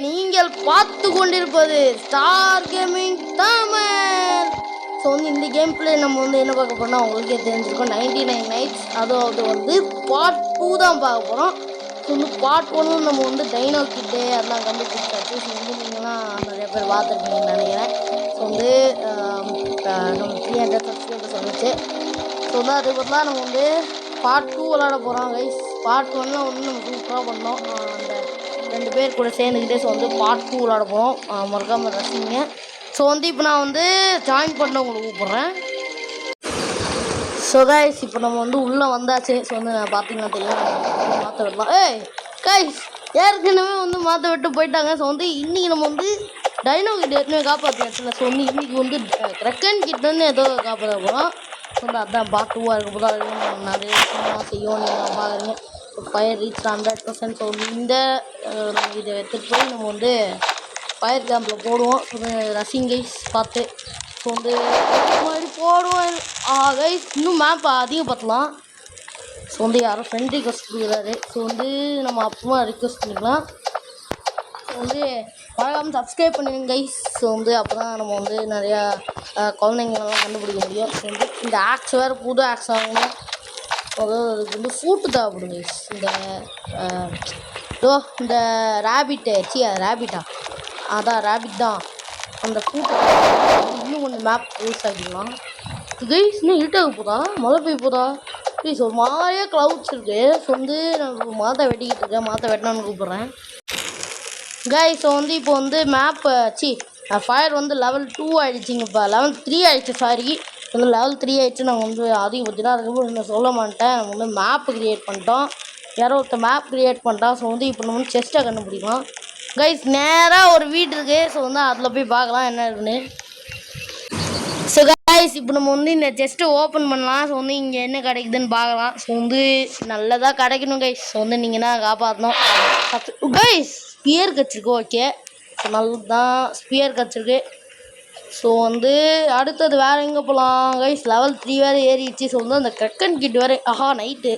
நீங்கள் பார்த்து கொண்டிருப்பது ஸ்டார் கேமிங் தமிழ். ஸோ இந்த கேம் பிளே நம்ம என்ன பார்க்க போறோம்னா உங்களுக்கே தெரிஞ்சிருக்கோம் 99 நைட்ஸ். அதாவது பார்ட் 2 தான் பார்க்க போகிறோம். ஸோ பார்ட் 1 நம்ம டைனோ கிட்டே அதெல்லாம் கண்டுபிடிச்சாச்சு. ஸோ நீங்களாம் நிறைய பேர் பார்த்துருக்கீங்கன்னு நினைக்கிறேன். ஸோ நம்ம 300 சப்ஸ்கிரைபர்ஸ் வந்துச்சு. ஸோ அதுக்கு பதிலாக நம்ம பார்ட் 2 விளாட போகிறோம் கைஸ். பார்ட் 1 நம்ம சூப்பராக பண்ணோம். அந்த 2 பேர் கூட சேர்ந்துக்கிட்டே பார்ட் 2 விளாட போகிறோம். மறக்காமல் ரசிங்க. ஸோ இப்போ நான் ஜாயின் பண்ண உங்களுக்கு கூப்பிட்றேன். ஸோ கைஸ் இப்போ நம்ம உள்ளே வந்தாச்சு. ஸோ நான் பார்த்தீங்கன்னா தெரியும் மாற்ற விடலாம். கைஸ் ஏற்கனவே மாற்ற விட்டு போயிட்டாங்க. ஸோ இன்றைக்கி நம்ம டைனோ கிட்ட ஏற்கனவே காப்பாற்றியாச்சுல. ஸோ இன்றைக்கி கிரக்கன் கிட்டேருந்து ஏதோ காப்பாற்ற போகிறோம். ஸோ அதான் பார்ட் 2 இருக்க போது அது நிறைய விஷயம்லாம் செய்யும். நீங்கள் பார்க்குறீங்க ஃபயர் ரீச் 100%. ஸோ இந்த இதை எடுத்துகிட்டு போய் நம்ம ஃபயர் கேம்பில் போடுவோம். ரசிங் கைஸ் பார்த்து ஸோ மாதிரி போடுவோம். கைஸ் இன்னும் மேப் அதிகப்படுத்தலாம். ஸோ யாரும் ஃப்ரெண்ட் ரிக்வஸ்ட் கொடுக்குறாரு. ஸோ நம்ம அப்புறமா ரிக்வஸ்ட் பண்ணிக்கலாம். ஸோ மறக்காமல் சப்ஸ்கிரைப் பண்ணிடுங்க கைஸ். ஸோ அப்போ தான் நம்ம நிறையா குழந்தைங்களெல்லாம் கண்டுபிடிக்க முடியும். ஸோ இந்த ஆக்ஸ் வேறு புது ஆக்ஸ் ஆகணும். அதுக்கு ஃபூட்டு தேவைப்படும் கைஸ். இந்த ரேபிட்டு ரேபிட்டா அதான் ரேபிட் தான். அந்த ஃபூட்டு இன்னும் கொஞ்சம் மேப் யூஸ் ஆகிக்கலாம் கைஸ். இன்னும் இருட்டாக போதா மழை பெய்ய போதா ப்ளீஸ். ஒரு மாதிரியாக க்ளவுட்ஸ் இருக்குது. ஸோ நான் மாற்ற வெட்டிக்கிட்டு இருக்கேன். மாற்ற வெட்டினான்னு கூப்பிட்றேன் கைஸ். ஸோ இப்போ மேப் ஃபயர் லெவல் 2 ஆகிடுச்சிங்க. இப்போ லெவல் 3 ஆகிடுச்சு. சாரி லெவல் 3 ஆகிடுச்சு. நாங்கள் அதிகபட்சம் அதுக்கப்புறம் இன்னும் சொல்ல மாட்டேன். நம்ம மேப்பு க்ரியேட் பண்ணிட்டோம். யாரோ ஒருத்தர் மேப் க்ரியேட் பண்ணிட்டோம். ஸோ இப்போ நம்ம செஸ்ட்டை கண்டுபிடிக்கலாம் கைஸ். நேராக ஒரு வீடு இருக்குது. ஸோ அதில் போய் பார்க்கலாம் என்ன இருக்குன்னு. ஸோ கைஸ் இப்போ நம்ம இந்த செஸ்ட்டை ஓப்பன் பண்ணலாம். ஸோ இங்கே என்ன கிடைக்குதுன்னு பார்க்கலாம். ஸோ நல்லதாக கிடைக்கணும் கைஸ். ஸோ நீங்கள் தான் காப்பாற்றணும் கைஸ். ஸ்பியர் கிடச்சிருக்கு. ஓகே ஸோ நல்லது தான் ஸ்பியர் கிடச்சிருக்கு. ஸோ அடுத்தது வேறு எங்கே போகலாம் கைஸ். லெவல் 3 வேறு ஏறிடுச்சு. ஸோ அந்த கிரக்கன் கிட் வேறு நைட்டு.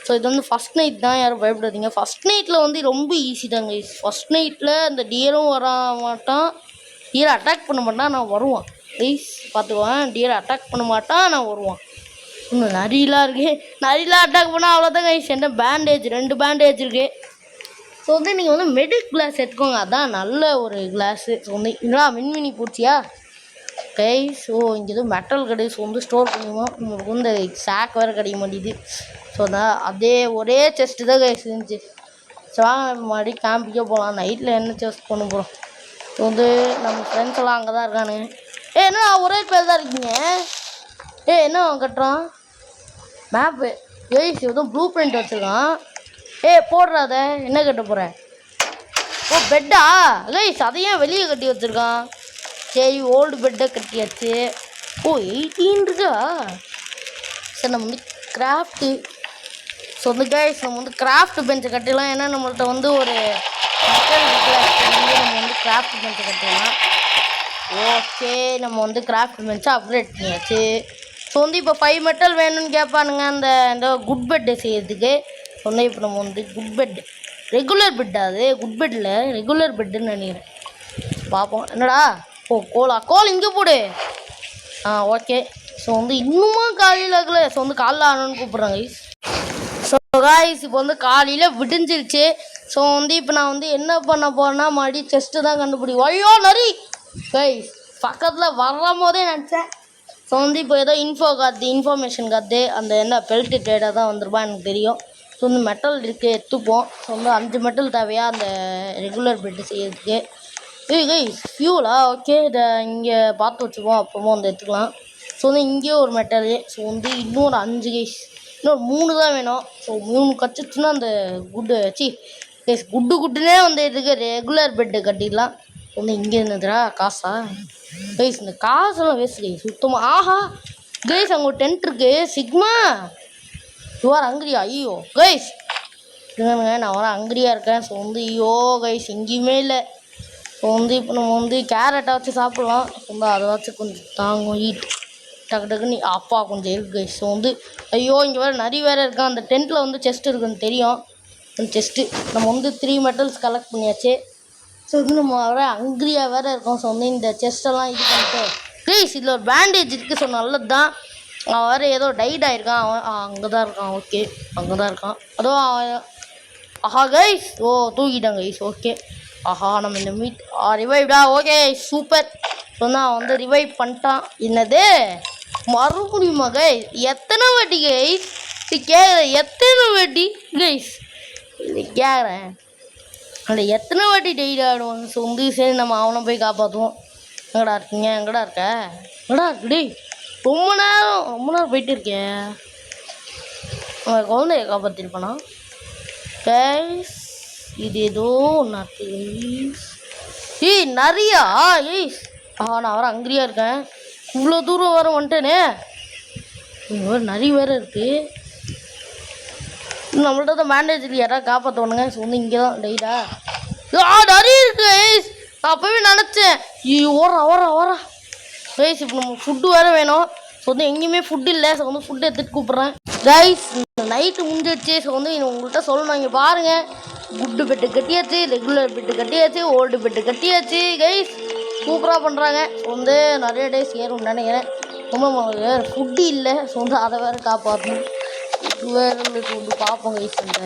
ஸோ இது ஃபஸ்ட் நைட் தான். யாரும் பயப்படாதீங்க. ஃபஸ்ட் நைட்டில் ரொம்ப ஈஸி தான் கைஸ். ஃபஸ்ட் நைட்டில் இந்த டியரும் வர மாட்டான். டியரை அட்டாக் பண்ண மாட்டான். நான் வருவான் கைஸ் பார்த்துக்குவேன். டியரை அட்டாக் பண்ண மாட்டான். நான் வருவான். இன்னும் நரியெலாம் இருக்குது. நரியெலாம் அட்டாக் பண்ணால் அவ்வளோதான் கைஸ். என்ன பேண்டேஜ் 2 பேண்டேஜ் இருக்குது. ஸோ நீங்கள் மெடிக் கிளாஸ் எடுத்துக்கோங்க. அதான் நல்ல ஒரு கிளாஸு. ஸோ இதெல்லாம் மின்மினி பூச்சியா கைஸ். ஸோ இங்கே எதுவும் மெட்டல் கிடையாது. ஸோ ஸ்டோர் பண்ணுவோம். உங்களுக்கு இந்த சாக் வேறு கிடைக்க மாட்டேங்குது. ஸோ அதே ஒரே செஸ்ட்டு தான் கைஸ் இருந்துச்சு. ஸோ வாங்க மறுபடியும் கேம்பிக்கே போகலாம். நைட்டில் என்ன செஸ்ட் பண்ண போகிறோம். ஸோ நம்ம ஃப்ரெண்ட்ஸ் எல்லாம் அங்கே தான் இருக்கானு. என்ன ஒரே பேர் தான் இருக்கீங்க. என்ன கட்டுறான் மேப்பு கைஸ். எதுவும் ப்ளூ பிரிண்ட் வச்சுருக்கான். போடுறாத என்ன கட்ட போகிற. பெட்டா கைஸ். அதையும் வெளியே கட்டி வச்சுருக்கான். சரி ஓல்டு பெட்டை கட்டியாச்சு. 18 இருக்கா. சரி நம்ம கிராஃப்ட்டு. ஸோ கைஸ் நம்ம கிராஃப்ட் பெஞ்சை கட்டிடலாம். ஏன்னா நம்மள்கிட்ட ஒரு மெட்டல் நம்ம கிராஃப்ட் பெஞ்சை கட்டிடலாம். ஓகே நம்ம கிராஃப்ட் பெஞ்சை அப்கிரேட் பண்ணியாச்சு. ஸோ இப்போ 5 மெட்டல் வேணும்னு கேட்பானுங்க இந்த குட் பெட்டு செய்யறதுக்கு. இப்போ நம்ம குட் பெட் ரெகுலர் பெட்டா. அது குட் பெட்டில் ரெகுலர் பெட்டுன்னு நினைக்கிறேன். பார்ப்போம் என்னடா. கோல் இங்கே போடு. ஓகே ஸோ இன்னுமா காலையில் இருக்கல. ஸோ காலையில் ஆனோன்னு கூப்பிட்றாங்க கைஸ். ஸோ கைஸ் இப்போ காலையில் விடிஞ்சிருச்சு. ஸோ இப்போ நான் என்ன பண்ண போகிறேன்னா மறுபடியும் செஸ்ட்டு தான் கண்டுபிடிக்கும். ஐயோ நரி கைஸ் பக்கத்தில் வரும் போதே நினச்சேன். ஸோ இப்போ ஏதோ இன்ஃபர்மேஷன் காத்து அந்த என்ன பெல்ட் ட்ரேடாக தான் வந்துருப்பா எனக்கு தெரியும். ஸோ மெட்டல் இருக்குது எடுத்துப்போம். ஸோ 5 மெட்டல் தேவையா அந்த ரெகுலர் பெட்டு செய்யறதுக்கு. கைஸ் ஃபியூலா. ஓகே இதை இங்கே பார்த்து வச்சுப்போம். அப்புறமா எடுத்துக்கலாம். ஸோ இங்கேயே ஒரு மெட்டலு. ஸோ இன்னொரு 5 கைஸ். இன்னொரு 3 தான் வேணும். ஸோ 3 கச்சிச்சுன்னா அந்த கைஸ் குட்டுனே இதுக்கு ரெகுலர் பெட்டு கட்டிடலாம். இங்கே என்னதுடா காசா கைஸ். இந்த காசெல்லாம் வேஸ்ட் கைஸ் சுத்தமாக. கைஸ் அங்கே ஒரு டென்ட் இருக்குது. சிக்மா யுவர் அங்கிரியா. ஐயோ கைஸ் இல்லைங்க நான் அங்கிரியாக இருக்கேன். ஸோ ஐயோ கைஸ் எங்கேயுமே இல்லை. ஸோ இப்போ நம்ம கேரட்டை வச்சு சாப்பிட்லாம். அதை வச்சு கொஞ்சம் தாங்கும் ஹீட் டக்கு டக்குன்னு. அப்பா கொஞ்சம் இருக்குது கைஸ். ஸோ ஐயோ இங்கே வேறு நிறைய வேறு இருக்கான். அந்த டென்ட்டில் செஸ்ட் இருக்குன்னு தெரியும். செஸ்ட்டு நம்ம 3 மெட்டல்ஸ் கலெக்ட் பண்ணியாச்சு. ஸோ வந்து நம்ம வர ஹங்க்ரியாக வேறு இருக்கோம். ஸோ வந்து இந்த செஸ்டெல்லாம் இது பண்ணிட்டு ப்ளீஸ் இதில் ஒரு பேண்டேஜ் இருக்குது. ஸோ நல்லது தான். அவன் வேறு ஏதோ டைட் ஆகிருக்கான். அவன் அங்கே தான் இருக்கான். ஓகே அங்கே தான் இருக்கான். அதுவும் அவன் ஆஹா கைஸ் ஓ தூக்கிட்டான் கைஸ். ஓகே ஆஹா நம்ம இந்த மீட் ரிவைவ்டா. Okay super. சொன்னால் அவன் வந்து ரிவைவ் பண்ணிட்டான். என்னது மறுபடியுமா கைஸ்? எத்தனை வாட்டி கைஸ் கேட்குறேன்? எத்தனை வாட்டி கைஸ் இல்லை கேட்குறேன் அந்த எத்தனை வாட்டி டெய்லி ஆடுவாங்க. ஸோ வந்து சரி நம்ம அவனை போய் காப்பாற்றுவோம். எங்கடா இருக்கீங்க? எங்கடா இருக்க? எங்கடா இருக்கு டேய்? ரொம்ப நேரம் போயிட்டு இருக்கேன். அவன் குழந்தைய காப்பாற்றிருப்பானா கைஸ்? இது ஏதோ ஒன்று இருக்கு கைஸ். ஏய் நிறையா ஏய் நான் வர ஹங்கிரியாக இருக்கேன். இவ்வளோ தூரம் வர வந்துட்டேனே. வேறு நிறைய வேறு இருக்குது. நம்மள்ட்ட தான் பேண்டேஜில் யாராவது காப்பாற்றணுங்க. ஸோ வந்து இங்கே தான் டெய்டா நிறைய இருக்குது கைஸ். நான் அப்போவே நினச்சேன் ஓரா கைஸ். இப்போ நம்ம ஃபுட்டு வேறு வேணும். ஸோ வந்து எங்கேயுமே ஃபுட்டு இல்லை. ஸோ வந்து ஃபுட்டு எடுத்துகிட்டு கூப்பிட்றேன் கைஸ். நைட்டு முடிஞ்சிடுச்சு. ஸோ வந்து உங்கள்கிட்ட சொல்லணும். இங்கே பாருங்கள் குட்டு பெட்டு கட்டியாச்சு, ரெகுலர் பெட்டு கட்டியாச்சு, ஓல்டு பெட்டு கட்டியாச்சு கைஸ். சூப்பராக பண்ணுறாங்க. ஸோ வந்து நிறைய டேஸ் ஏறும்னு நினைக்கிறேன். ரொம்ப வேறு ஃபுட்டு இல்லை. ஸோ வந்து அதை வேறு காப்பாற்றணும். வேறு வந்து பார்ப்போம் கைஸ். இந்த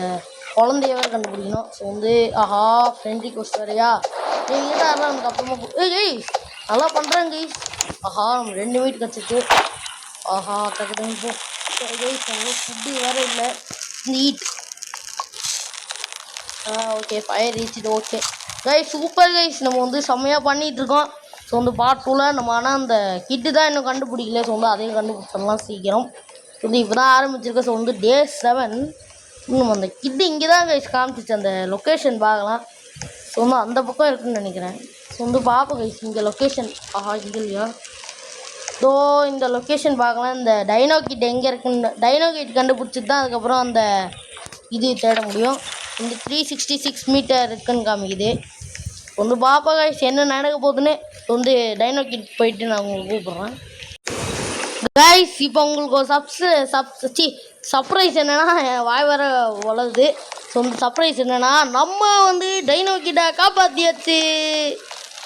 குழந்தைய வேறு கண்டுபிடிக்கணும். ஸோ வந்து ஆஹா ஃப்ரெண்ட்ரி கோஸ்ட் வேறையா ஏதாவது நமக்கு அப்புறமா ஏய் நல்லா பண்ணுறாங்க கைஸ். ஆஹா நம்ம 2 மீட் கிடச்சிட்டு ஆஹா டக்குன்னு போ கைஸ். ஃபுட்டு வேறு இல்லை. இந்த ஈட் ஓகே ஃபயர் ரீச்சிட்டு. Okay guys super guys. நம்ம வந்து செம்மையாக பண்ணிகிட்ருக்கோம். ஸோ வந்து பார்ட் 2ல் நம்ம ஆனால் அந்த கிட்டு தான் இன்னும் கண்டுபிடிக்கல. ஸோ வந்து அதையும் கண்டுபிடிச்சிடலாம் சீக்கிரம். ஸோ வந்து இப்போ தான் ஆரம்பிச்சிருக்கேன். ஸோ வந்து டே 7 இன்னும் அந்த கிட்டு இங்கே தான் கைஸ் காமிச்சிச்சு. அந்த லொக்கேஷன் பார்க்கலாம். ஸோ வந்து அந்த பக்கம் இருக்குதுன்னு நினைக்கிறேன். ஸோ வந்து பார்ப்போம் கைஸ் இங்கே லொக்கேஷன். ஆஹா இங்கே இல்லையா? ஸோ இந்த லொக்கேஷன் பார்க்கலாம். இந்த டைனோ கிட் எங்கே இருக்குன்னு டைனோ கிட் கண்டுபிடிச்சிட்டு தான் அதுக்கப்புறம் அந்த இது தேட முடியும். இந்த 366 மீட்டர் இருக்குன்னு காமிக்குது. வந்து பாப்பா கைஸ் என்ன நடக்க போகுதுன்னு. வந்து டைனோ கிட் போயிட்டு நான் உங்களுக்கு கூப்பிட்றேன் கைஸ். இப்போ உங்களுக்கு ஒரு சர்ப்ரைஸ் என்னென்னா என் வாய் வர வளருது. ஸோ வந்து சர்ப்ரைஸ் என்னென்னா நம்ம வந்து டைனோ கிட்டை காப்பாற்றியாச்சு.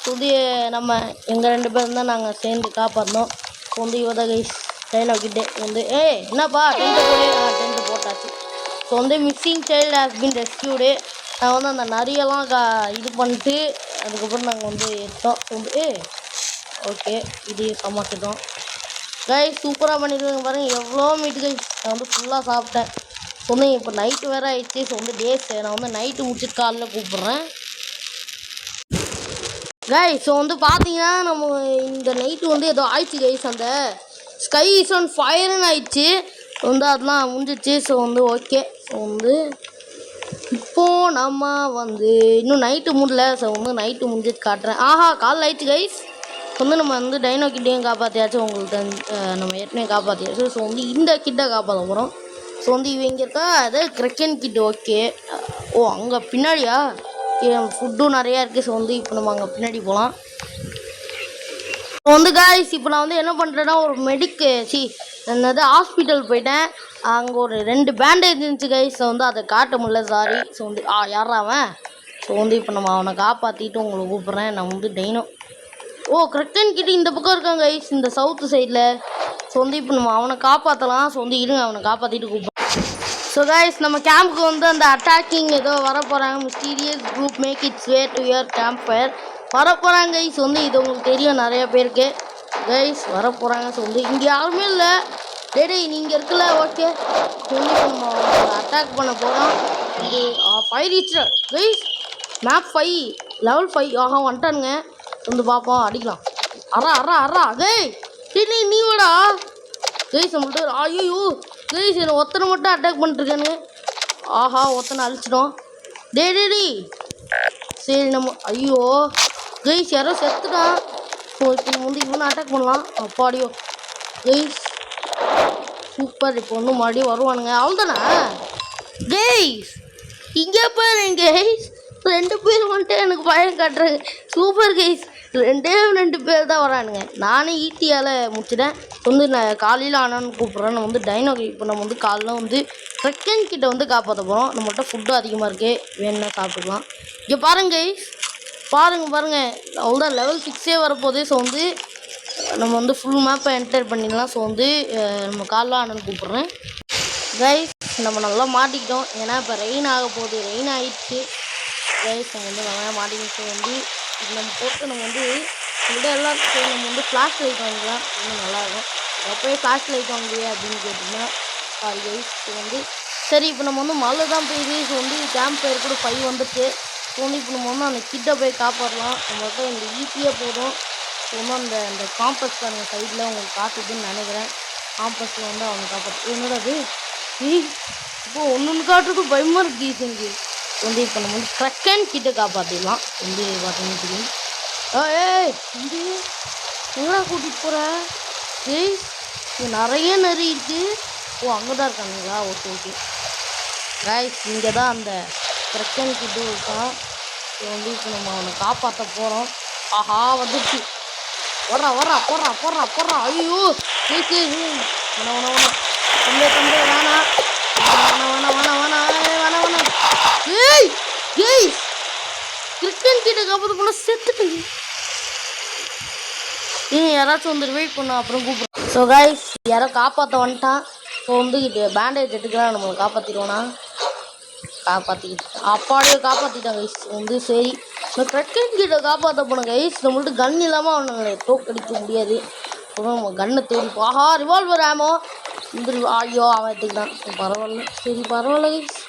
வந்து நம்ம எங்கள் 2 பேரும் தான் நாங்கள் சேர்ந்து காப்பாற்றணும். ஸோ வந்து இவதான் கைஸ் டைனோ கிட்டே வந்து என்னப்பா டென்ட்டு போட்டாச்சு. ஸோ வந்து missing child has been rescued. நான் வந்து அந்த நிறையெல்லாம் இது பண்ணிட்டு அதுக்கப்புறம் நாங்கள் வந்து எடுத்தோம். ஸோ வந்து ஓகே இது சமாளிச்சிட்டோம் கைஸ். சூப்பராக பண்ணியிருக்காங்க பாருங்கள் எவ்வளோ மீட்டு கைஸ். நான் வந்து ஃபுல்லாக சாப்பிட்டேன். ஸோ வந்து இப்போ நைட்டு வேறு ஆயிடுச்சு. ஸோ வந்து டேஸ் நான் வந்து நைட்டு முடிச்சுட்டு காலையில் கூப்பிட்றேன் கைஸ். ஸோ வந்து பார்த்தீங்கன்னா நம்ம இந்த நைட்டு வந்து ஏதோ ஆயிடுச்சு கைஸ். அந்த ஸ்கை இஸ் ஆன் ஃபயர்னு ஆயிடுச்சு. வந்து அதெல்லாம் முடிஞ்சிச்சு. ஸோ வந்து ஓகே. ஸோ வந்து இப்போது நம்ம வந்து இன்னும் நைட்டு முடியல. ஸோ வந்து நைட்டு முடிஞ்சிட்டு காட்டுறேன். ஆஹா காலைல ஆயிடுச்சு கைஸ். வந்து நம்ம வந்து டைனோ கிட்டையும் காப்பாற்றியாச்சும். உங்களுக்கு நம்ம ஏற்கனவே காப்பாற்றியாச்சு. ஸோ வந்து இந்த கிட்டை காப்பாற்ற போகிறோம். ஸோ வந்து இவங்க இருக்கா அது கிரக்கன் கிட். ஓகே அங்கே பின்னாடியா ஃபுட்டும் நிறையா இருக்குது. ஸோ வந்து இப்போ நம்ம அங்கே பின்னாடி போகலாம். ஸோ வந்து கைஸ் இப்போ நான் வந்து என்ன பண்ணுறேன்னா ஒரு என்னது ஹாஸ்பிட்டல் போயிட்டேன். அங்கே ஒரு 2 பேண்டேஜ் இருந்துச்சு கைஸ். ஸோ வந்து அதை காட்ட முடியல சாரி. ஸோ வந்து யாரா அவன்? ஸோ வந்து இப்போ நம்ம அவனை காப்பாற்றிட்டு உங்களை கூப்பிட்றேன். நான் வந்து டைனோ கிரக்கன் கிட்ட இந்த பக்கம் இருக்காங்க கைஸ் இந்த சவுத்து சைடில். ஸோ வந்து இப்போ நம்ம அவனை காப்பாற்றலாம். ஸோ வந்து இருங்க அவனை காப்பாற்றிட்டு கூப்பிட்றேன். ஸோ கைஸ் நம்ம கேம்புக்கு வந்து அந்த அட்டாக்கிங் ஏதோ வர போகிறாங்க. Mysterious group make its way to your camp fire வர போகிறாங்க கைஸ். வந்து இது உங்களுக்கு தெரியும் நிறைய பேருக்கு கைஸ் வர போகிறாங்க. ஸோ வந்து இங்கே யாருமே இல்லை. டேடி நீங்கள் இருக்குல்ல ஓகே. சொல்லி நம்ம அட்டாக் பண்ண போகிறோம். இது 5 ரீச்சர் கைஸ் மேப் 5 level 5 ஆஹா வந்துட்டானுங்க. வந்து பார்ப்போம் அடிக்கலாம். அரா கைஸ் நீ வாடா கைஸ். நம்மள்ட்ட ஐயோ கைஸ் என்ன ஒத்தனை மட்டும் அட்டாக் பண்ணிட்டுருக்கானுங்க. ஆஹா ஒத்தனை அழிச்சிட்டோம். டேடி சரி நம்ம ஐயோ கைஸ் யாரோ செத்துட்டான். ஸோ இப்போ வந்து இவனை அட்டாக் பண்ணலாம். அப்பாடியோ கைஸ் சூப்பர். இப்போ வந்து மறுபடியும் வருவானுங்க. அவ்வளோதானே கைஸ் இங்கே பாருங்க கைஸ் 2 பேர் வந்துட்டு எனக்கு பயம் காட்டுறாங்க. சூப்பர் கைஸ் 2 பேர் தான் வரானுங்க. நானே ஈட்டியால் முடிச்சிட்டேன். வந்து நான் காலையில் ஆனான்னு கூப்பிட்றேன். நம்ம வந்து டைனோ இப்போ நம்ம வந்து காலையில் வந்து கிரக்கன் கிட்ட வந்து காப்பாற்ற போகிறோம். நம்மள்ட்ட ஃபுட்டு அதிகமாக இருக்குது வேணும்னா சாப்பிட்டுக்கலாம். இங்கே பாருங்க கைஸ் பாருங்கள் அவ்வளோதான் லெவல் 6 வரப்போகுது. ஸோ வந்து நம்ம வந்து ஃபுல் மேப்பை என்டர் பண்ணிடலாம். ஸோ வந்து நம்ம காலைல ஆனன்னு கூப்பிட்றேன். கைஸ் நம்ம நல்லா மாட்டிக்கிட்டோம். ஏன்னா இப்போ ரெயின் ஆக போகுது. ரெயின் ஆகிடுச்சு கைஸ். நம்ம வந்து நல்லா மாட்டிக்கிட்டு வந்து நம்ம போட்டு நம்ம வந்து இங்கே எல்லாம் நம்ம வந்து ஃப்ளாஷ் லைட் வாங்கிக்கலாம். இன்னும் நல்லாயிருக்கும். எப்போயே ஃப்ளாஷ் லைட் வாங்குவியே அப்படின்னு கேட்டிங்கன்னா சாரி கைஸ். இது வந்து சரி இப்போ நம்ம வந்து மழை தான் பெய்யுது. ஸோ வந்து கேம்ப் ஃபயர் கூட 5 வந்துட்டு. ஸோ வந்து இப்போ நம்ம வந்து அந்த கிட்ட போய் காப்பாடலாம். நம்மள்கிட்ட இந்த ஈஸியாக போதும். ஸோ வந்து அந்த காம்பஸ் அந்த சைடில் உங்களுக்கு காட்டுதுன்னு நினைக்கிறேன். காம்பஸில் வந்து அவங்க காப்பாற்று என்னோட அது இப்போ ஒன்று காட்டுறது பயமாக இருக்குது ஈஸிங்க. வந்து இப்போ நம்ம வந்து க்ரக்கன் கிட்ட காப்பாற்றிடலாம். வந்து பார்த்தீங்கன்னு தெரியும். ஏய் வந்து எங்கடா கூட்டிகிட்டு போகிற? ஏய் இங்கே நிறைய இருக்குது. ஓ அங்கே தான் இருக்கானுங்களா? ஓகே ஓகே கைஸ் இங்கே தான் அந்த க்ரக்கன் கிட்ட இருக்கான். ஸோ வந்து இப்போ நம்ம அவனை காப்பாற்ற போகிறோம். ஆஹா வந்துடுச்சு. வர்றா வர்றா போடுறா போடுறா போடுறா. ஐயோ கேக்கு வேணா வேணா வேணா தம்பே தம்பே வேணா வேணா வேணா வேணா வேணா வேணா வேணா. ஏய் ஏய் கிரிக்கெட் கிட்ட காப்பாற்ற போனால் செத்துட்டு யாராச்சும் வந்து வெயிட் பண்ண அப்புறம் கூப்பிட்றோம். ஸோ கைஸ் யாரோ காப்பாற்ற வந்துட்டான். ஸோ வந்து பேண்டேஜ் எடுத்துக்கலாம். நம்மளை காப்பாற்றிடுவோன்னா காப்பாற்றிக்கிட்டு அப்பாடியே காப்பாற்றிட்டான் கைஸ். வந்து சரி இந்த கிரிக்கெட் கிட்ட காப்பாற்ற போனோம் கைஸ். நம்மள்ட்ட கன் இல்லாமல் அவனை தோக்கடிக்க முடியாது. நம்ம கன்னை தேடி ஆஹா ரிவால்வர் ஆமோ இந்த ஐயோ அவன் எடுத்துக்கிட்டான். பரவாயில்ல சரி பரவாயில்ல கைஸ்.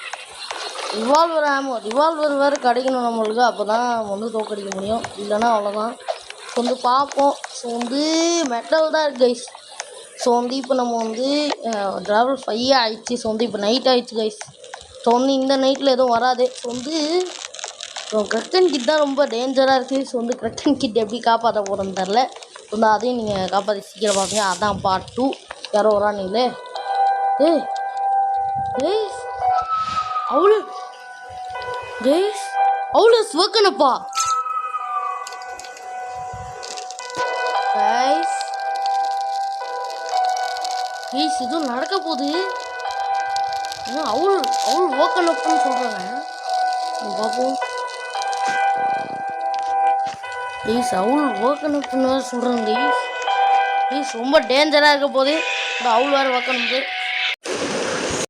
ரிவால்வர் ஆமோ ரிவால்வர் வேறு கிடைக்கணும் நம்மளுக்கு. அப்போ தான் வந்து தோக்கடிக்க முடியும். இல்லைன்னா அவ்வளோதான். ஸோ வந்து பார்ப்போம். ஸோ வந்து மெட்டல் தான் இருக்குது கைஸ். ஸோ வந்து இப்போ நம்ம வந்து ட்ராவல் 5 ஆகிடுச்சு. ஸோ வந்து இப்போ நைட் ஆகிடுச்சு கைஸ். ஸோ வந்து இந்த நைட்டில் எதுவும் வராது. ஸோ வந்து க்ரக்கன் கிட் தான் ரொம்ப டேஞ்சராக இருக்குது. ஸோ வந்து க்ரக்கன் கிட் எப்படி காப்பாற்ற போகிறோன்னு தெரில. ஸோ வந்து அதையும் நீங்கள் காப்பாற்றி சீக்கிரம் பார்ப்பீங்க. அதான் பார்ட் 2. யாரோ வரானீங்களே. ஏய் ஏய் அவ்வளோ ஏய் அவ்வளோ ஸ்வக்கனப்பா கைஸ். கைஸ் இதுவும் நடக்க போகுது. அவள் ஓக்கனப்புன்னு சொல்கிறாங்க. பார்ப்போம். கைஸ் அவள் ஓக்கனப்புன்னு வேறு சொல்கிறாங்க கைஸ். கைஸ் ரொம்ப டேஞ்சராக இருக்க போது இந்த அவள் வேறு ஓக்கனப்பு.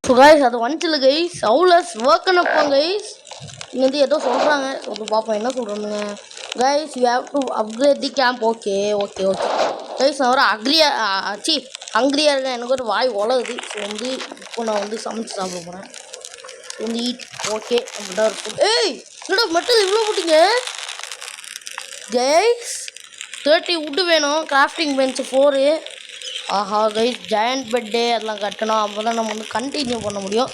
ஸோ கைஸ் அது வந்துச்சுல கைஸ். அவ்வளோஸ் ஓக்கனப்போம் கைஸ். இங்கே வந்து ஏதோ சொல்கிறாங்க. வந்து பார்ப்போம் என்ன சொல்கிறானுங்க. Guys you have to upgrade the camp. Okay okay okay guys நான் ஒரு ஹங்க்ரியாக இருக்கேன். எனக்கு ஒரு வாய் உலகுது. ஸோ வந்து இப்போ நான் வந்து சமைச்சு சாப்பிட போகிறேன். வந்து ஈட் ஓகே அப்படிதான் இருக்கும். ஏய் என்னடா மெட்டல் இவ்வளோ போட்டிங்க கைஸ். 30 வுட்டு வேணும். Crafting bench 4. ஆஹா கைஸ் ஜாயிண்ட் பெட்டு அதெல்லாம் கட்டணும். அப்போ தான் நம்ம வந்து கண்டினியூ பண்ண முடியும்.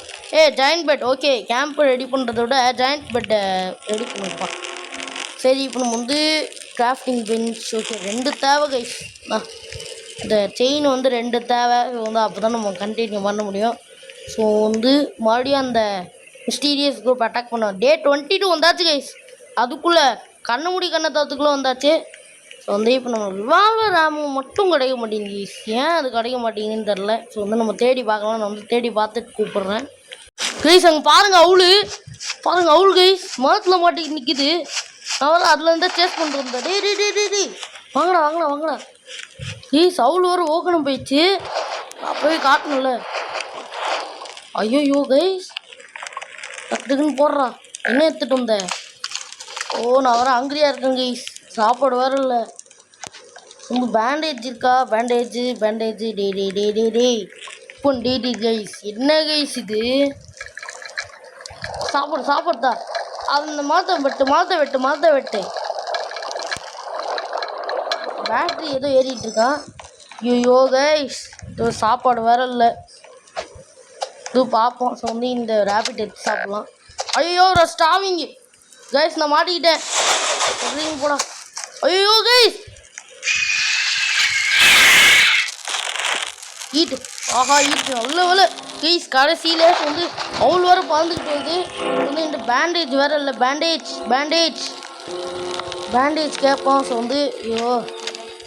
Joint bed okay. Camp ready பண்ணுறத விட ஜாயிண்ட் பெட்டை ரெடி பண்ணிப்பா. சரி இப்போ நம்ம வந்து கிராஃப்டிங் பெஞ்ச் ஓகே 2 தேவை கைஸ். இந்த செயின் வந்து 2 தேவை. வந்து அப்போ தான் நம்ம கண்டினியூ பண்ண முடியும். ஸோ வந்து மறுபடியும் அந்த மிஸ்டீரியஸ் குரூப் அட்டாக் பண்ணோம். டே 22 வந்தாச்சு கைஸ். அதுக்குள்ளே கண்ணை மூடி கண்ணை தத்துக்குள்ளே வந்தாச்சு. ஸோ வந்து இப்போ நம்ம ரிவால்வர் ஆமோ மட்டும் கிடைக்க மாட்டேங்குது கைஸ். ஏன் அது கிடைக்க மாட்டேங்குதுன்னு தெரில. ஸோ வந்து நம்ம தேடி பார்க்கலாம். நான் வந்து தேடி பார்த்துட்டு கூப்பிட்றேன் கைஸ். அங்கே பாருங்கள் அவுள் கைஸ் மரத்தில் மாட்டிக்கிட்டு நிற்கிது. நான் அதில் இருந்தால் சேஸ் பண்ணிட்டு வந்தேன். டே வாங்கடா கைஸ். அவுள் வர ஓக்கணும் போயிடுச்சு. நான் போய் காட்டணும்ல. ஐயோ கைஸ் டக்குன்னு போடுறா. என்ன எடுத்துகிட்டு வந்தேன்? நான் வர ஹங்கிரியாக இருக்கேன் கைஸ். சாப்பாடு வேறு இல்லை. ரொம்ப பேண்டேஜ் இருக்கா? பேண்டேஜ் டே இப்போ டே கைஸ் என்ன கைஸ் இது? சாப்பாடுதா. அந்த மரத்தை வெட்டு. பேட்ரி ஏதோ ஏறிட்டு இருக்கான். ஐயோ கைஸ் இது சாப்பாடு வேற இல்லை. இது பார்ப்போம். ஸோ வந்து இந்த ரேபிட் எடுத்து சாப்பிட்லாம். ஐயோ ஸ்டாவிங்க கைஸ் நான் மாட்டிக்கிட்டேன். போடா. ஐயோ கைஸ் ஈட்டு ஆஹா ஈட்டு அவ்வளோ கைஸ். கடைசியில் வந்து அவ்வளோ வேறு பறந்துக்கிட்டு வருது. வந்து இந்த பேண்டேஜ் வேறு இல்லை. பேண்டேஜ் கேட்போம். ஸோ வந்து ஐயோ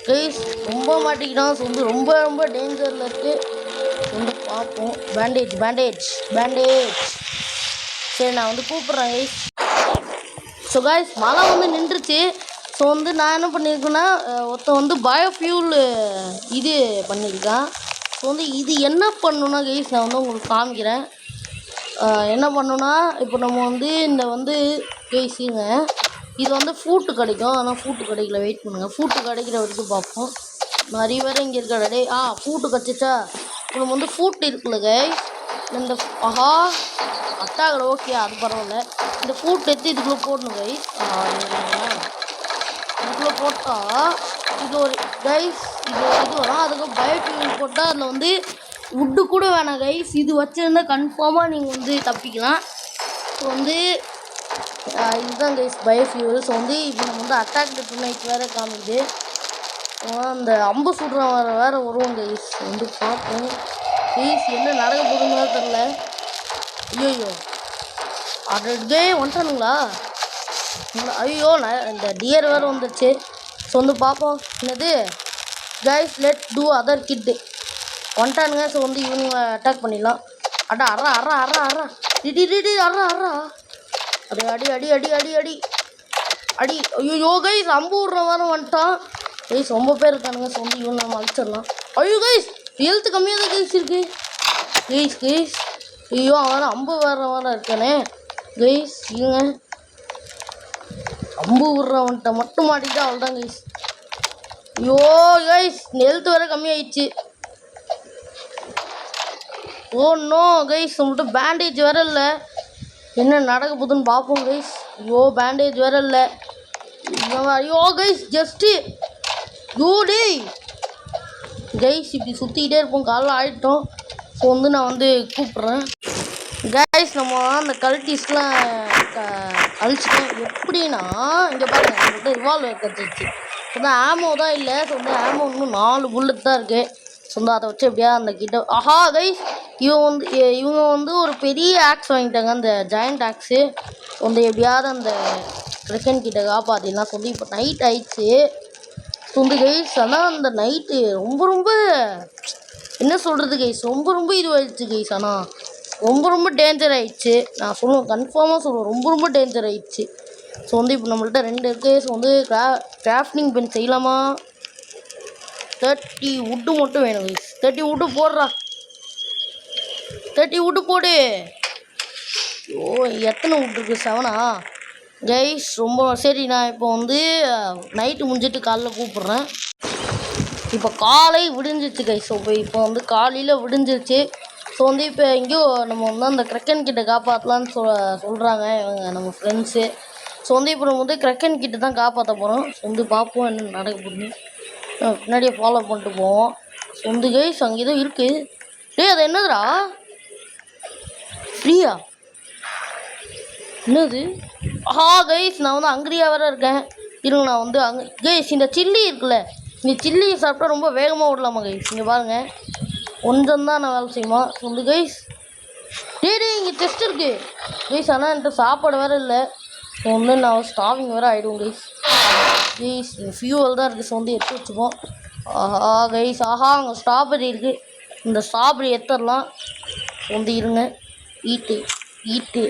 கைஸ் ரொம்ப மாட்டிக்கிட்டோம். ஸோ வந்து ரொம்ப டேஞ்சரில் இருக்குது. வந்து பார்ப்போம். பேண்டேஜ் சரி நான் வந்து கூப்பிட்றேன் கைஸ். ஸோ கைஸ் மழை வந்து நின்றுச்சு. ஸோ வந்து நான் என்ன பண்ணியிருக்கேன்னா ஒருத்தன் வந்து பயோஃபியூல் இது பண்ணியிருக்கான். ஸோ வந்து இது என்ன பண்ணணுன்னா கைஸ் நான் வந்து உங்களுக்கு காமிக்கிறேன். என்ன பண்ணணுன்னா இப்போ நம்ம வந்து இந்த வந்து கைஸுங்க இது வந்து ஃப்ரூட்டு கிடைக்கும். ஆனால் ஃப்ரூட்டு கிடைக்கல, வெயிட் பண்ணுங்கள். ஃப்ரூட்டு கிடைக்கிற வரைக்கும் பார்ப்போம். நிறைய பேர் இங்கே இருக்கிற டே ஃப்ரூட்டு கிடச்சிச்சா. இப்போ நம்ம வந்து ஃப்ரூட் இருக்குல்ல கைஸ், இந்த அட்டாகலை ஓகே அது பரவாயில்ல. இந்த ஃப்ரூட் எடுத்து இதுக்குள்ளே போடணும் கைஸ். இதுக்குள்ளே போட்டால் இது ஒரு கைஸ் இது வரும். அதுக்கு பயோஃபியூல் போட்டால் அதில் வந்து வுட்டு கூட வேணாம் கைஸ். இது வச்சுருந்தால் கன்ஃபார்மாக நீங்கள் வந்து தப்பிக்கலாம். ஸோ வந்து இதுதான் கைஸ் பயோஃபியூல். ஸோ வந்து இப்போ நம்ம வந்து அட்டாக் நைட் வேறு காமிக்குது. அந்த அம்பு சுடுறவன் வேறு வருவோம் கைஸ். வந்து பார்ப்போம் கைஸ் என்ன நடக்க போகுதுன்னு தெரில. ஐயோ அதே வந்துட்டானுங்களா? ஐயோ இந்த டியர் வேறு வந்துடுச்சு. ஸோ வந்து பார்ப்போம் என்னது கைஸ். லெட் டூ அதர் கிட்டு வந்துட்டானுங்க. ஸோ வந்து இவனுங்களை அட்டாக் பண்ணிடலாம். அடா அறா அறா அறா அறா டிடி அறா அறா அடி அடி அடி அடி அடி அடி அடி. ஐயோ கைஸ் அம்பு விட்ற வேறு வந்துட்டான் கைஸ். ரொம்ப பேர் இருக்கானுங்க. ஸோ வந்து இவனை நம்ம அழிச்சிடலாம். ஐயோ கைஸ் ஹெல்த்து கம்மியாக தான் கைஸ் இருக்குது கைஸ். ஐயோ அவன் அம்பு வேறு இருக்கானே கைஸ். இவங்க அம்பு விட்றவன்ட்ட மட்டும் மாட்டிக்கிட்டு அவள் தான் கைஸ். ஐயோ கைஸ் ஹெல்த்து வேறு கம்மியாயிடுச்சு. ஓ நோ கைஸ் நம்மள்ட்ட பேண்டேஜ் வேறு இல்லை. என்ன நடக்க போகுதுன்னு பார்ப்போம் கைஸ். ஐயோ பேண்டேஜ் வேறு இல்லை. ஐயோ கைஸ் ஜஸ்ட்டு டேய் கைஸ் இப்படி சுற்றிக்கிட்டே இருப்போம். காலைல ஆகிட்டோம். ஸோ வந்து நான் வந்து கூப்பிட்றேன் கைஸ். நம்ம அந்த கல்டிஸ்லாம் அழிச்சிட்டோம். எப்படின்னா இங்கே பாருங்கள் நம்மள்கிட்ட ரிவால்வர் கிடச்சிருச்சு. ஸோ வந்து ஆமோ தான் இல்லை. ஸோ வந்து ஆமோ இன்னும் 4 புல்லட் தான் இருக்குது. ஸோ வந்து அதை வச்சு எப்படியா அந்த கிட்ட கைஸ் இவங்க வந்து ஒரு பெரிய ஆக்ஸ் வாங்கிட்டாங்க, அந்த ஜாயிண்ட் ஆக்ஸு. வந்து எப்படியாவது அந்த கிரக்கன் கிட்ட காப்பாற்றிடலாம். சொல்லி இப்போ நைட் ஆயிடுச்சு. ஸோ வந்து கைஸ் ஆனால் அந்த நைட்டு ரொம்ப என்ன சொல்கிறது கைஸ் ரொம்ப இதுவாகிடுச்சு கைஸ். ஆனால் ரொம்ப டேஞ்சர் ஆகிடுச்சு. நான் சொல்லுவேன் கன்ஃபார்மாக சொல்லுவேன் ரொம்ப டேஞ்சர் ஆகிடுச்சு. ஸோ வந்து இப்போ நம்மள்கிட்ட 2 இருக்குது. ஸோ வந்து கிராஃப்டிங் பென் செய்யலாமா? 30 வுட்டு மட்டும் வேணும் கைஸ். 30 வுட்டு போடுறா. 30 வுட்டு போடு. ஓ எத்தனை வுட்டு இருக்குது? 7ஆ கைஸ்? ரொம்ப சரி. நான் இப்போ வந்து நைட்டு முடிஞ்சிட்டு காலைல கூப்பிட்றேன். இப்போ காலை விடிஞ்சிச்சு கைஸ். ஸோ இப்போ வந்து காலையில் விடிஞ்சிருச்சு. ஸோ வந்து இப்போ எங்கேயோ நம்ம வந்து அந்த கிரக்கன் கிட்ட காப்பாற்றலான்னு சொல்கிறாங்க இவங்க நம்ம ஃப்ரெண்ட்ஸு. ஸோ வந்து இப்போ நம்ம வந்து கிரக்கன் கிட்ட தான் காப்பாற்ற போகிறோம். ஸோ வந்து பார்ப்போம் என்ன நடக்க போகுது. பின்னாடியே ஃபாலோ பண்ணிட்டு போவோம். ஸோ வந்து கைஸ் அங்கே ஏதோ இருக்குது. அது என்னதுடா ஃப்ரீயா? என்னது? கைஸ் நான் வந்து ஹங்கிரியாக வேறு இருக்கேன். இருங்க நான் வந்து கைஸ் இந்த சில்லி இருக்குல்ல, இந்த சில்லியை சாப்பிட்டா ரொம்ப வேகமாக விடலாமா கைஸ்? இங்கே பாருங்கள் கொஞ்சம் தான் நான் வேலை செய்யுமா. சொல்லு கைஸ். இங்கே டெஸ்ட் இருக்குது கைஸ். ஆனால் என்கிட்ட சாப்பாடு வேறு இல்லை. ஸோ வந்து நான் ஸ்டாவிங் வேறு ஆகிடுவோம் கைஸ். கைஸ் ஃபியூவல் தான் இருக்குது. ஸோ வந்து எடுத்து வச்சுப்போம். கைஸ் அங்கே ஸ்ட்ராபெரி இருக்குது. இந்த ஸ்ட்ராபெரி எடுத்துடலாம். வந்து இருங்க. ஈட்டு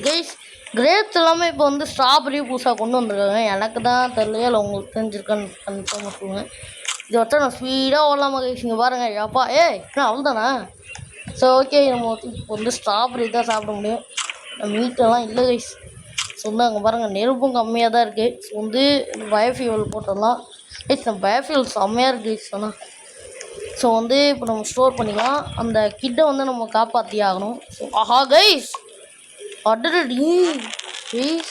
கைஸ். கிரேப்ஸ் எல்லாமே இப்போ வந்து ஸ்ட்ராபெரி புதுசாக கொண்டு வந்திருக்காங்க. எனக்கு தான் தெரியலையா இல்லை உங்களுக்கு தெரிஞ்சிருக்கான்னு கன்ஃபார்மாக சொல்லுவேன். இதை வச்சா நான் ஸ்பீடாக ஓடலாமா கைஸ்? இங்கே பாருங்கள் அப்பா என்ன அவ்வளோதானா? ஸோ ஓகே நம்ம இப்போ வந்து ஸ்ட்ராபெரி தான் சாப்பிட முடியும். மீட்டெல்லாம் இல்லை கைஸ். ஸோ வந்து அங்கே பாருங்கள் நெருப்பும் கம்மியாக தான் இருக்குது. ஸோ வந்து பயோஃபியூவல் போட்டுடலாம் கைஸ். நம்ம பயோஃபியூவல் செம்மையாக இருக்குது கைஸ். ஆனால் ஸோ வந்து இப்போ நம்ம ஸ்டோர் பண்ணிக்கலாம். அந்த கிட்டை வந்து நம்ம காப்பாற்றி ஆகணும். ஸோ கைஸ் அடடி கைஸ்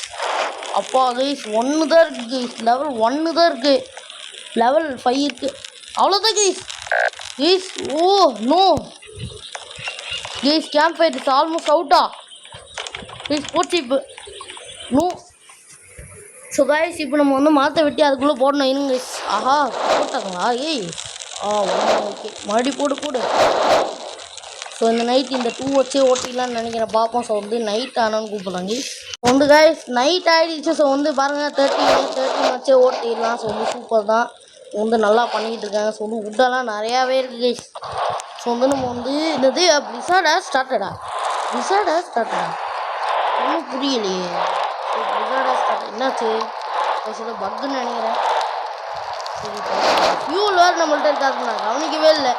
அப்பா கைஸ் 1 தான் இருக்குது கைஸ். லெவல் 1 தான் இருக்குது. லெவல் 5 இருக்குது. அவ்வளோதான் guys. Oh no guys camp fire is almost அவுட்டா கைஸ். போச்சு இப்போ நோ. ஸோ கைஸ் இப்போ நம்ம வந்து மரத்தை வெட்டி அதுக்குள்ளே போடணும். இருங்க கைஸ். போட்டாங்களா? ஓகே மறுபடியும் போடு. ஸோ இந்த நைட் இந்த 2 வச்சே ஓட்டிடலான்னு நினைக்கிறேன். பார்ப்போம். ஸோ வந்து நைட் ஆனான்னு கூப்பிட்றாங்க வந்து கைஸ். நைட் ஆகிடுச்சு. ஸோ வந்து பாருங்கள் 13 வச்சே ஓட்டிடலாம். ஸோ வந்து சூப்பர் தான். வந்து நல்லா பண்ணிக்கிட்டு இருக்காங்க. ஸோ வந்து வுட்டெல்லாம் நிறையாவே இருக்குது கைஸ். ஸோ வந்து நம்ம வந்து என்னது பிசாடா ஸ்டார்டடா ஒன்றும் புரியலையே. பிசாடா என்னாச்சு ஏதோ பக்குன்னு நினைக்கிறேன். சரி ஃபியூல் வேறு நம்மள்ட்ட இருக்காது, நான் கவனிக்கவே இல்லை.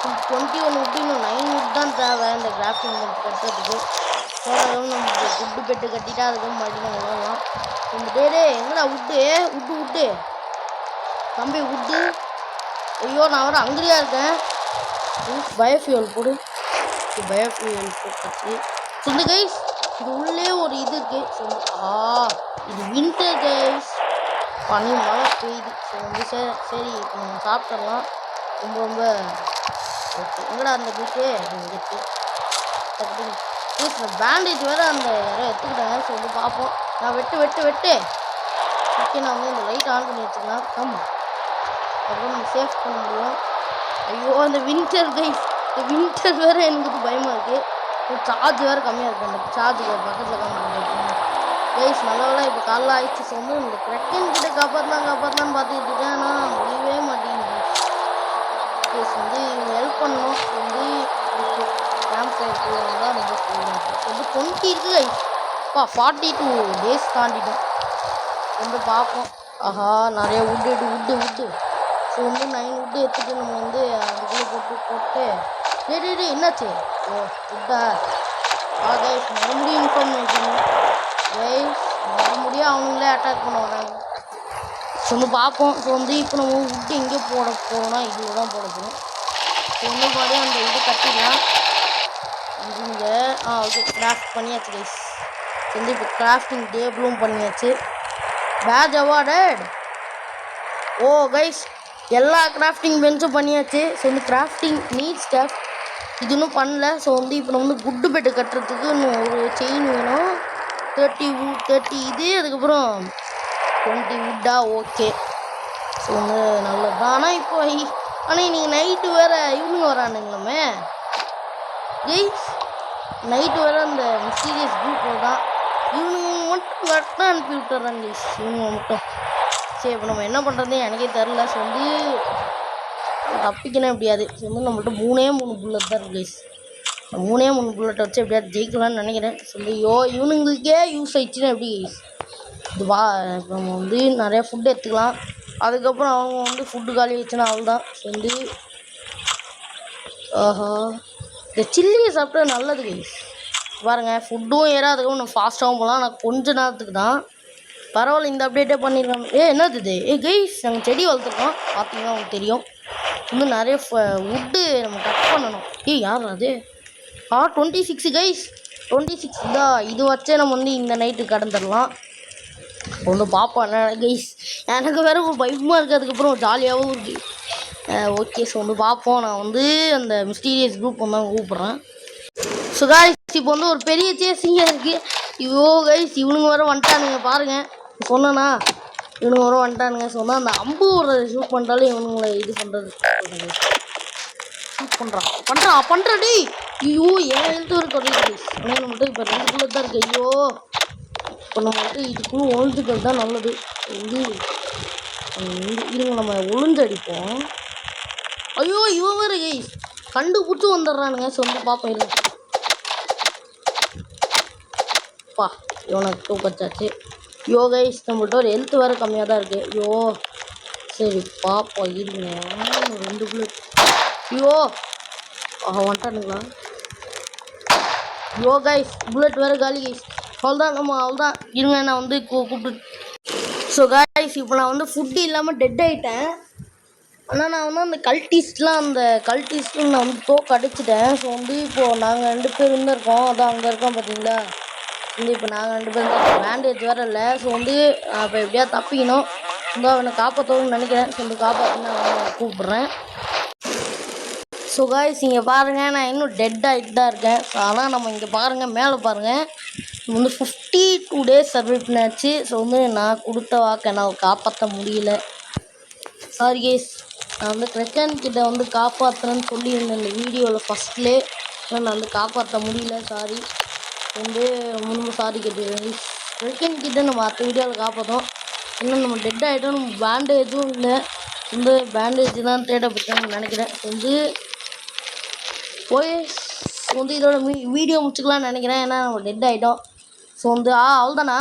21 wood இன்னும் 9 wood தான் தேவை இந்த கிராஃப்டிங் கட்டுறதுக்கு. போனதும் நம்ம குட்டு பெட்டு கட்டிட்டா அதுக்கும் மறுபடியும் நம்ம விடலாம். இந்த டே எங்கடா வுட்டு தம்பி வுட்டு. ஐயோ நான் வர அங்கடியாக இருக்கேன். பயோஃபியூல் போடு. பயோஃபியூல் போட்டாச்சு. சொல்லு கைஸ், இது உள்ளே ஒரு இது இருக்கு. இது வின்டர் கைஸ், பனி மழை பெய்யுது. ஸோ வந்து சரி இப்போ நம்ம சாப்பிட்றலாம். ரொம்ப ரொம்ப ஓகே. எங்கடா அந்த பீச்சு இருக்கு. பேண்டேஜ் வேறு அந்த யாரோ எடுத்துக்கிட்டாங்க. ஸோ வந்து பார்ப்போம். நான் வெட்டு ஓகே. நான் வந்து இந்த லைட் ஆன் பண்ணி வச்சுக்கலாம். அப்புறம் நம்ம சேஃப் பண்ண முடியும். ஐயோ அந்த வின்டர் கைஸ், இந்த வின்டர் வேறு எனக்கு பயமாக இருக்குது. சார்ஜ் வேறு கம்மியாக இருக்குது. அந்த சார்ஜுக்கு பக்கத்தில் காமிக்கிறேன் கைஸ். நல்லவெல்லாம் இப்போ காலைல ஆயிடுச்சு. ஸோ வந்து இந்த கிரெக்கன் கிட்ட காப்பாற்றலான்னு பார்த்துக்கிட்டு இருக்கேன். ஆனால் முடியவே மாட்டேங்குது. ப்ளஸ் வந்து இவங்க ஹெல்ப் பண்ணணும். வந்து கேம்ப் ஃபயர் போகிறவங்க தான் ரொம்ப சொல்லுவாங்க. வந்து 20 இருக்குது கைஸ். 42 days தாண்டிட்டோம். வந்து பார்ப்போம். ஆஹா நிறைய வுட்டு. ஸோ வந்து 9 wood எடுத்துகிட்டு நம்ம வந்து அதுக்குள்ளே போட்டு டே என்னாச்சு? ஓ வுட்டா கைஸ், மறுபடியும் இன்ஃபார்ம் பண்ணிக்கணும் கைஸ். மறுபடியும் அவனுங்களே அட்டாக் பண்ண வராங்க. ஸோ வந்து பார்ப்போம். ஸோ வந்து இப்போ நம்ம வுட்டு எங்கே போட போகிறோம்னா இதில் தான் போட போகிறோம். ஸோ வந்து மறுபடியும் அந்த இது கட்டிடலாம். இங்கே ஓகே கிராஃப்ட் பண்ணியாச்சு கைஸ். வந்து இப்போ கிராஃப்டிங் டேபிளும் பண்ணியாச்சு. Badge awarded. ஓ கைஸ், எல்லா கிராஃப்டிங் பெஞ்சும் பண்ணியாச்சு. ஸோ வந்து கிராஃப்டிங் நீட் ஸ்டெப் இது இன்னும் பண்ணல. ஸோ வந்து இப்போ நம்ம வந்து குட்டு பெட்டு கட்டுறதுக்கு இன்னும் ஒரு செயின் வேணும். 30 இது, அதுக்கப்புறம் 20 wood. ஓகே. ஸோ வந்து நல்லது தான். ஆனால் இன்னைக்கு நைட்டு வேறு இவனுங்க வரானுங்களாமே கைஸ். நைட்டு வேறு அந்த மிஸ்டீரியஸ் குரூப் தான். இவனுங்க மட்டும் கரெக்டாக அனுப்பி விட்டுறாங்க கைஸ். இவனுங்க மட்டும் சரி இப்போ நம்ம என்ன பண்ணுறதுன்னு எனக்கே தெரில. ஸோ வந்து தப்பிக்கணும் எப்படியாது. ஸோ வந்து நம்மள்ட்ட 3 புல்லட் தான் இருக்கு கைஸ். 3 புல்லட்டை வச்சு எப்படியாவது ஜெயிக்கலாம்னு நினைக்கிறேன். ஸோ வந்து இவனுங்களுக்கே யூஸ் ஆயிடுச்சுன்னா எப்படி கைஸ். இது இப்போ நம்ம வந்து நிறையா ஃபுட்டு எடுத்துக்கலாம். அதுக்கப்புறம் அவங்க வந்து ஃபுட்டு காலி ஆயிடுச்சுன்னா அவ்வளோதான். ஸோ வந்து இந்த சில்லியை சாப்பிட்டா நல்லது கைஸ். பாருங்கள் ஃபுட்டும் ஏறாதுக்கப்புறம் நம்ம ஃபாஸ்ட்டாகவும் போகலாம். ஆனால் கொஞ்ச நேரத்துக்கு தான். பரவாயில்ல, இந்த அப்டேட்டே பண்ணிடலாம். என்னது இது? கைஸ் நாங்கள் செடி வளர்த்துருக்கோம், பார்த்தீங்கன்னா உங்களுக்கு தெரியும். இன்னும் நிறைய வுட்டு நம்ம கட் பண்ணணும். யார் அது? 26 கைஸ், 26 தான். இது வச்சே நம்ம வந்து இந்த நைட்டு கடந்துடலாம். ஒன்று பார்ப்போம் என்ன கைஸ். எனக்கு வேறு ஒரு பயமாக இருக்குது, அதுக்கப்புறம் ஜாலியாகவும் இருக்குது. ஓகே. ஸோ வந்து பார்ப்போம். நான் வந்து அந்த மிஸ்டீரியஸ் குரூப் வந்து கூப்பிட்றேன். ஸோ கைஸ் இப்போ வந்து ஒரு பெரிய சேசிங்காக இருக்குது. ஐயோ கைஸ் இவனுங்க வர வந்துட்டானுங்க பாருங்கள். சொன்னா இவனுங்க வர வந்துட்டானுங்க. சொன்னால் அந்த அம்பு ஒரு ஷூட் பண்ணுறாலும் இவனுங்களை இது பண்ணுறது ஷூட் பண்ணுறாடி. ஐயோ ஏன் எழுத்து ஒரு குறையுது கைஸ். ஆனால் நம்மகிட்ட இப்போ 2 புல்லட் தான் இருக்குது. ஐயோ இப்போ நம்ம வந்து இதுக்குள்ளே ஒழிஞ்சுக்கிறது தான் நல்லது. வந்து இருங்க நம்ம ஒளிஞ்சு அடிப்போம். ஐயோ இவன் வேறு கைஸ் கண்டுபிடிச்சி வந்துடுறானுங்க. ஸோ வந்து பார்ப்போம். இல்லை இவனுக்கு தூக்கச்சாச்சு. யோ கைஸ் நம்மள்ட்ட ஒரு ஹெல்த் வேறு கம்மியாக தான் இருக்குது. யோ சரி பார்ப்போம் இருங்க. 2 புல்லட். யோ வந்துட்டானுங்களா? யோ கைஸ் புல்லட் வேறு காலி கைஸ். அவ்வளோதான் இருங்க. நான் வந்து கூப்பிட்டு. ஸோ கைஸ் இப்போ நான் வந்து ஃபுட்டு இல்லாமல் டெட் ஆகிட்டேன். ஆனால் நான் வந்து அந்த கல்டிஸ்ட்டும் நான் வந்து தோக்கு அடிச்சிட்டேன். ஸோ வந்து இப்போது நாங்கள் 2 பேர் இருந்திருக்கோம். அதான் அங்கே இருக்கோம் பார்த்தீங்களா. வந்து இப்போ நாங்கள் 2 பேர் பேண்டேஜ் வேறு இல்லை. ஸோ வந்து இப்போ எப்படியா தப்பிக்கணும். வந்து அவனை காப்பாற்றணும்னு நினைக்கிறேன். ஸோ வந்து காப்பாற்றினா அவனை கூப்பிட்றேன். ஸோ கைஸ் இங்கே பாருங்கள், நான் இன்னும் டெட் ஆகிட்டு தான் இருக்கேன். ஸோ ஆனால் நம்ம இங்கே பாருங்கள், மேலே பாருங்கள், வந்து 52 days சர்வை பண்ணியாச்சு. ஸோ வந்து நான் கொடுத்த வாக்கை என்னால் காப்பாற்ற முடியல. சாரி கைஸ், நான் வந்து கிரெக்கன் கிட்ட வந்து காப்பாற்றுறேன்னு சொல்லியிருந்தேன் இந்த வீடியோவில் ஃபஸ்ட்லேயே. ஆனால் நான் வந்து காப்பாற்ற முடியல. சாரி. வந்து ரொம்ப சாரி கேட்டுக்கிறேன். கிரெக்கன் கிட்ட நம்ம அடுத்த வீடியோவில் காப்பாற்றோம். இன்னும் நம்ம டெட் ஆகிட்டோம். நம்ம பேண்டேஜும் இல்லை. வந்து பேண்டேஜ் தான் தேடப்பட்டேன்னு நினைக்கிறேன். வந்து போய் வந்து இதோட வீடியோ முடிச்சுக்கலான்னு நினைக்கிறேன். ஏன்னா நம்ம டெட் ஆகிட்டோம். ஸோ வந்து அவ்வளோதானா?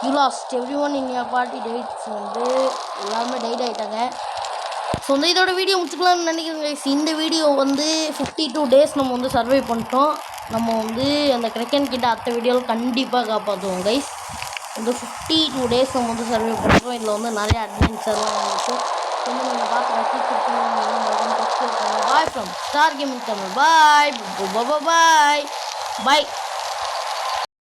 You last every one in your party tides வந்து எல்லாருமே டைட் ஆகிட்டாங்க. ஸோ வந்து இதோட வீடியோ முடிச்சுக்கலாம்னு நினைக்கிறேன் கைஸ். இந்த வீடியோ வந்து 52 டேஸ் நம்ம வந்து சர்வை பண்ணிட்டோம். நம்ம வந்து அந்த கிரெக்கன் கிட்ட அடுத்த வீடியோவில் கண்டிப்பாக காப்பாற்றுவோம் கைஸ். இந்த 52 டேஸ் நம்ம வந்து சர்வை பண்ணுறோம். இதில் வந்து நிறைய அட்வென்ச்சர்லாம் வந்துச்சு. வந்து நீங்கள் பார்த்து bye from star gaming Tamil. Bye bye bye.